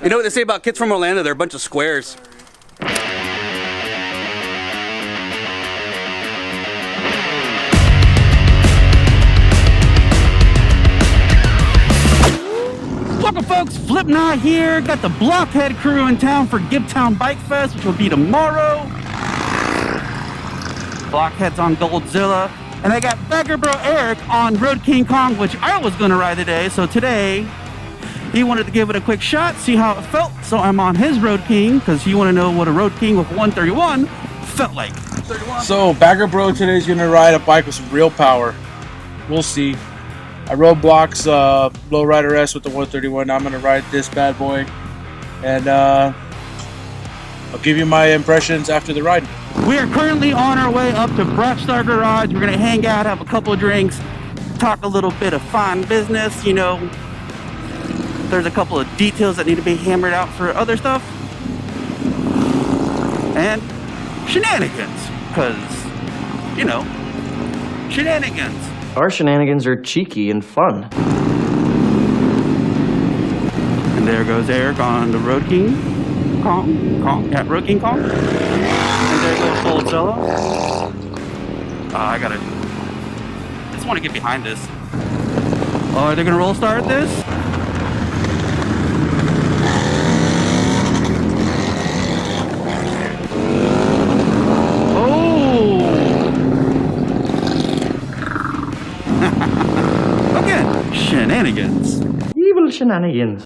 You know what they say about kids from Orlando? They're a bunch of squares. Welcome folks, Flipknot here. Got the Blockhead crew in town for Gibtown Bike Fest, which will be tomorrow. Blockhead's on Goldzilla. And I got Bagger Bro Eric on Road King Kong, which I was gonna ride today. So today, he wanted to give it a quick shot, see how it felt. So I'm on his Road King, because he wanted to know what a Road King with 131 felt like. So Bagger Bro today is gonna ride a bike with some real power. We'll see. I rode Block's Lowrider S with the 131. I'm gonna ride this bad boy, and I'll give you my impressions after the ride. We are currently on our way up to Star Garage. We're gonna hang out, have a couple of drinks, talk a little bit of fun business. You know, there's a couple of details that need to be hammered out for other stuff, and shenanigans, because, you know, shenanigans. Our shenanigans are cheeky and fun. And there goes Eric on the Road King Kong. Yeah, Road King Kong. And there goes Goldzilla. I just want to get behind this. Oh, are they gonna roll start this? Shenanigans. Evil shenanigans.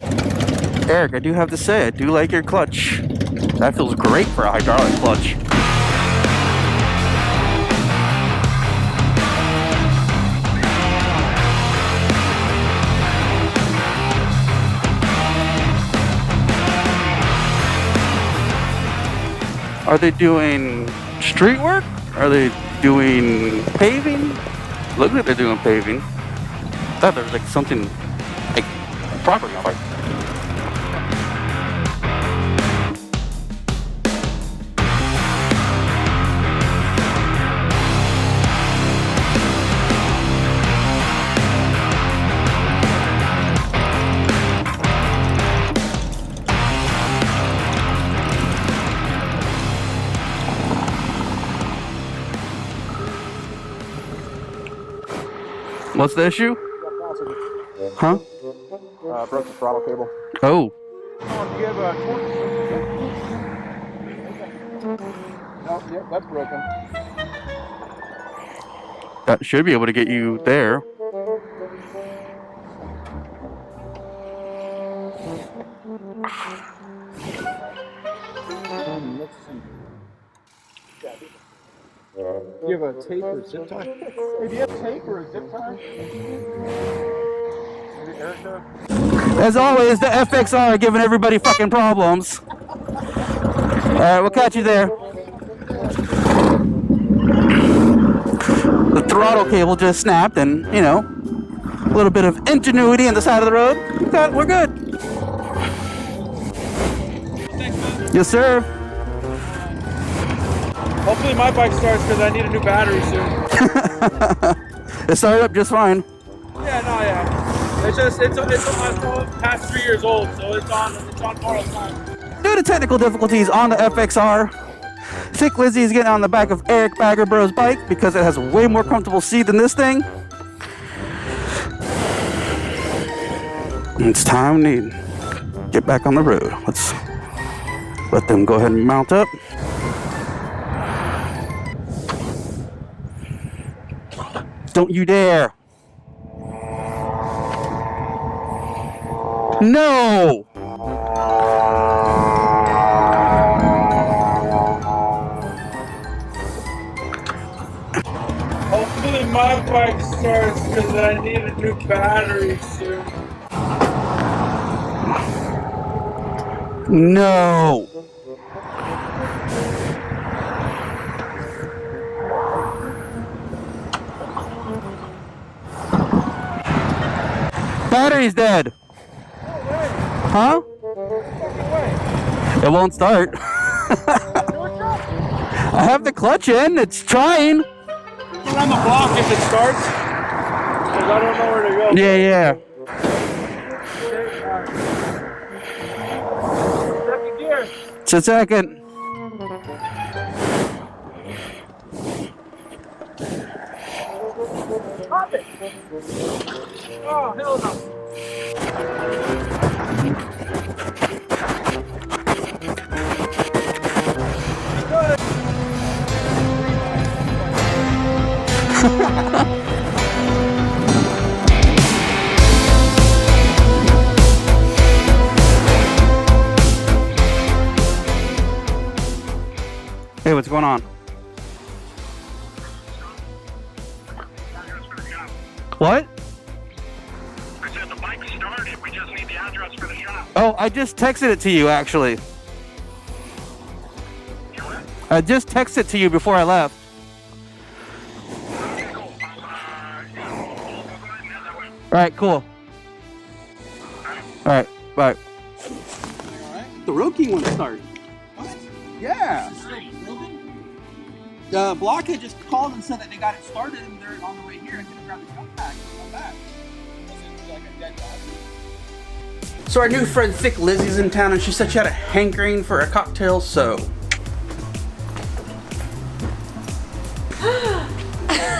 Eric, I do have to say, I do like your clutch. That feels great for a hydraulic clutch. Are they doing street work? Are they doing paving? Look like they're doing paving. I thought there was like something like property on it. What's the issue? Huh? Broke the throttle cable. Oh. Do you have a torque? No, yep, that's broken. That should be able to get you there. Let's see. Do you have a tape or a zip tie? Hey, do you have tape or a zip tie? As always, the FXR giving everybody fucking problems. Alright, we'll catch you there. The throttle cable just snapped, and, you know, a little bit of ingenuity on the side of the road. We're good. Yes, sir. Hopefully my bike starts, because I need a new battery soon. It started up just fine. Yeah, no, yeah. It's past 3 years old, so it's on borrowed time. Due to technical difficulties on the FXR, Thick Lizzy is getting on the back of Eric Bagger Bro's bike because it has a way more comfortable seat than this thing. It's time to get back on the road. Let's let them go ahead and mount up. Don't you dare! No! Hopefully my bike starts, because I need a new battery soon. No! Battery's dead. Huh? It won't start. I have the clutch in. It's trying. Put on the block if it starts. Because I don't know where to go. Yeah, yeah. It's a second. Pop it! Oh, hell no. Hey, what's going on? What? I said the bike started. We just need the address for the shop. Oh, I just texted it to you, actually. I just texted it to you before I left. Okay, cool. All right, cool. All right, bye. The Road King one started. What? Yeah. Broken? Blockhead just called and said that they got it started and they're on the way here. I couldn't grab the jump pack and come back. Was it like a dead battery? So our new friend Thick Lizzie's in town and she said she had a hankering for a cocktail, so.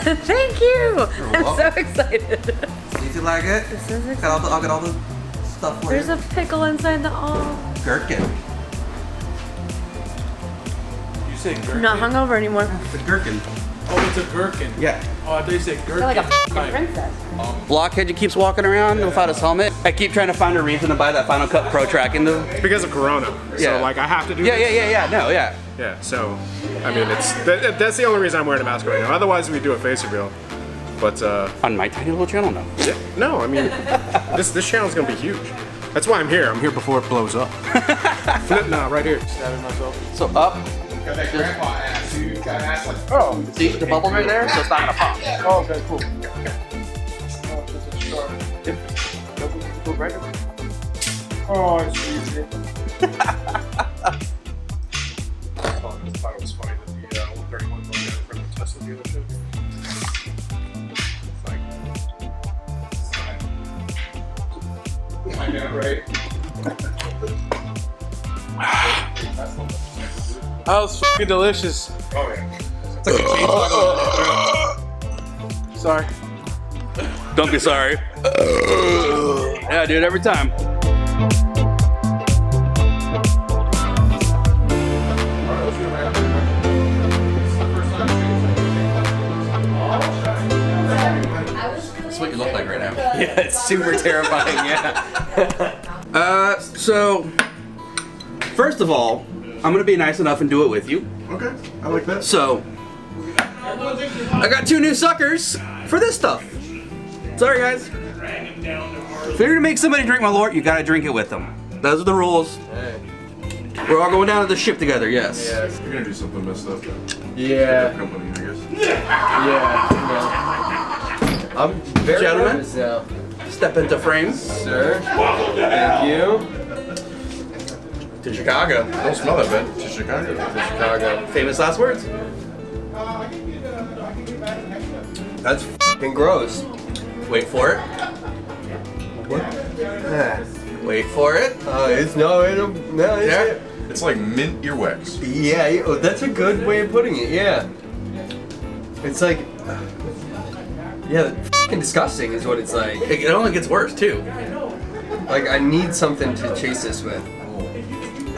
Thank you! I'm so excited. Did you like it? This is exciting. I'll get all the stuff for There's you. a pickle inside the Gherkin. You say I'm gherkin? not hungover anymore. The gherkin. Oh, it's a gherkin. Yeah. Oh, I thought you said I gherkin. feel like a Like- princess. Blockhead just keeps walking around without his helmet. I keep trying to find a reason to buy that Final Cut Pro Track into. Because of Corona. Yeah. So like I have to do Yeah, this. no, yeah. Yeah, so I mean that's the only reason I'm wearing a mask right now. Otherwise we do a face reveal. But On my tiny little channel, no. yeah, no, I mean this channel's gonna be huge. That's why I'm here. I'm here before it blows up. Flip now, right here. Stabbing myself. So up, Got that grandpa ass, dude. Got ass like Oh, see the bubble right there, so it's not gonna pop. oh, okay, cool. Oh, just a star. Oh, I see it. I thought it was funny that the 131 was from the Tesla dealership. It's like, I know, right? That was fucking delicious. oh yeah. It's like a change. Sorry. Don't be sorry. Yeah, dude, every time. That's what you look like right now. Yeah, it's super terrifying, yeah. So, first of all, I'm gonna be nice enough and do it with you. Okay, I like that. So, I got 2 new suckers for this stuff. Sorry, guys. If you're gonna make somebody drink my lord, you gotta drink it with them. Those are the rules. We're all going down to the ship together, yes. You're gonna do something messed up. Yeah, Company, I guess. yeah. No. I'm very Gentlemen. nervous now. Step into frame. Sir, thank you. To Chicago. Don't smell that bad. To Chicago. Chicago. Famous last words. That's fucking gross. Wait for it. Wait for it. It's no, it's Yeah. It's like mint earwax. yeah. Oh, that's a good way of putting it. Yeah. It's like, yeah, fucking disgusting is what it's like. It only gets worse too. Like I need something to chase this with.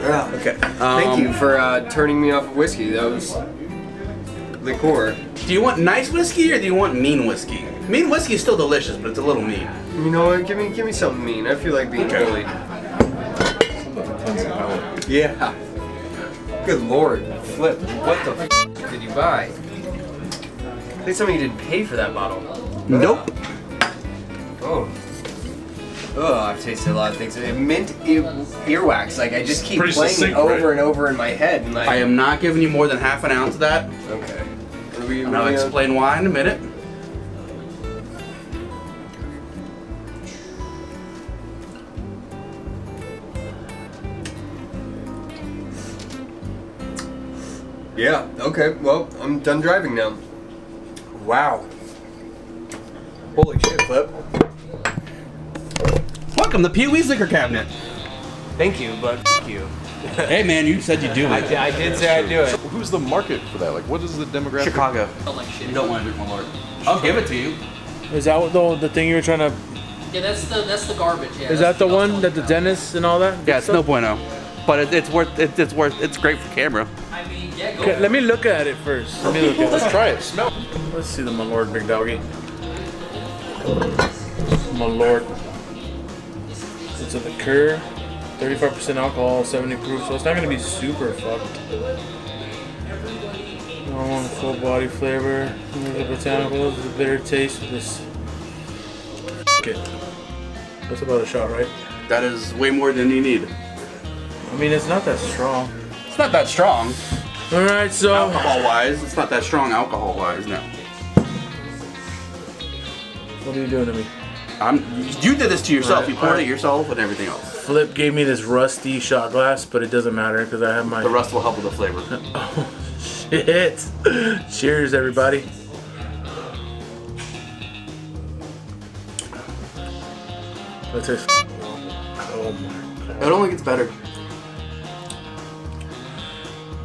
Yeah. Okay. Thank you for turning me off of whiskey. That was liqueur. Do you want nice whiskey or do you want mean whiskey? Mean whiskey is still delicious, but it's a little mean. You know what? Give me something mean. I feel like being bullied. Yeah. Good lord. Flip. What the f did you buy? I think somebody didn't pay for that bottle. Nope. Oh. Oh, I've tasted a lot of things. Mint earwax. Like I just keep Pretty playing succinct, over right? and over in my head. And like, I am not giving you more than half an ounce of that. okay. Are we And I'll really on- explain why in a minute. Yeah. Okay. Well, I'm done driving now. Wow. Holy shit, Flip. Welcome to Pee Wee's Liquor Cabinet. Thank you, but f you. Hey man, you said you do it. I did say I'd do it. Who's the market for that? Like, what is the demographic? Chicago. You don't want to drink Malort. I'll give it to you. Is that what the thing you were trying to? Yeah, that's the garbage. Yeah. Is that the one that the dentist and all that? Yeah, it's no bueno. But it's great for camera. I mean, yeah, go. Okay, let me look at it first. Let me look at it. Let's try it. Smell. Let's see the Malort, big doggy. Malort. It's a liqueur, 35% alcohol, 70 proof, so it's not gonna be super fucked. Normal full body flavor. The botanicals, the bitter taste of this. Okay. That's about a shot, right? That is way more than you need. I mean, it's not that strong. It's not that strong. All right, so Alcohol-wise, it's not that strong alcohol-wise, no. what are you doing to me? You did this to yourself. Right, You poured right. it yourself and everything else. Flip gave me this rusty shot glass, but it doesn't matter because I have my. The rust will help with the flavor. Oh shit! Cheers, everybody. That tastes. Oh my god. It only gets better.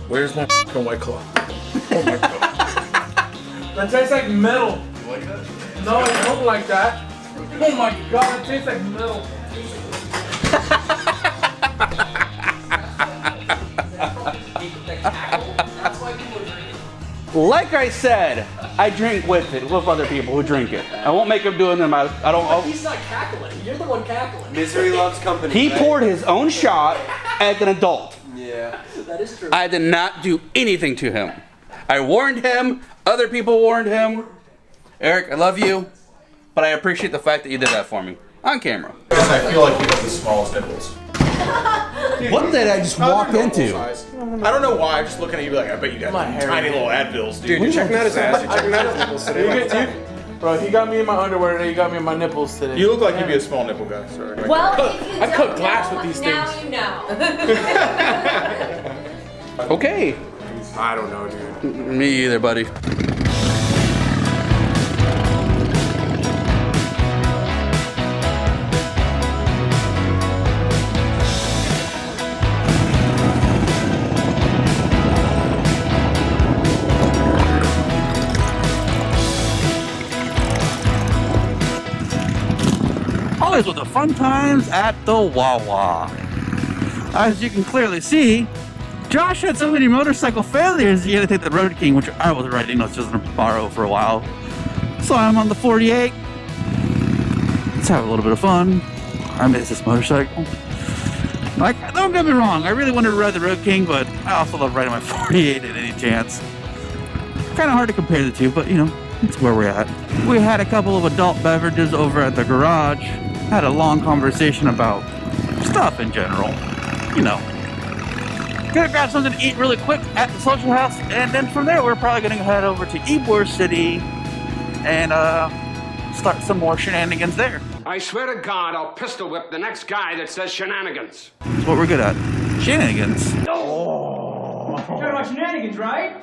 Where's my fucking White Claw? Oh my god. That tastes like metal. You like that? No, I don't like that. Oh my god, that tastes like metal. Like I said, I drink with other people who drink it. I won't make him do it in my. I don't. He's not cackling. You're the one cackling. Misery loves company. He right? poured his own shot as an adult. Yeah. That is true. I did not do anything to him. I warned him. Other people warned him. Eric, I love you, but I appreciate the fact that you did that for me on camera. I feel like you have the smallest nipples. What did I just walk into? I don't know why. I'm just looking at you like, I bet you got tiny little Advils, dude. Dude, you're checking out his ass. You're checking out his nipples today. Bro, he got me in my underwear today. He got me in my nipples today. You look like you'd be a small nipple guy. Sorry. Well, if you I cut don't glass know, with these now things. you know. Okay. I don't know, dude. Me either, buddy. Always with the fun times at the Wawa. As you can clearly see, Josh had so many motorcycle failures, he had to take the Road King, which I was riding, I was just gonna borrow for a while. So I'm on the 48. Let's have a little bit of fun. I miss this motorcycle. Like, don't get me wrong, I really wanted to ride the Road King, but I also love riding my 48 at any chance. Kind of hard to compare the two, but you know, it's where we're at. We had a couple of adult beverages over at the garage. Had a long conversation about stuff in general. You know. Gonna grab something to eat really quick at the social house, and then from there we're probably gonna head over to Ybor City and start some more shenanigans there. I swear to God, I'll pistol whip the next guy that says shenanigans. That's what we're good at. Shenanigans. You're talking about shenanigans, right?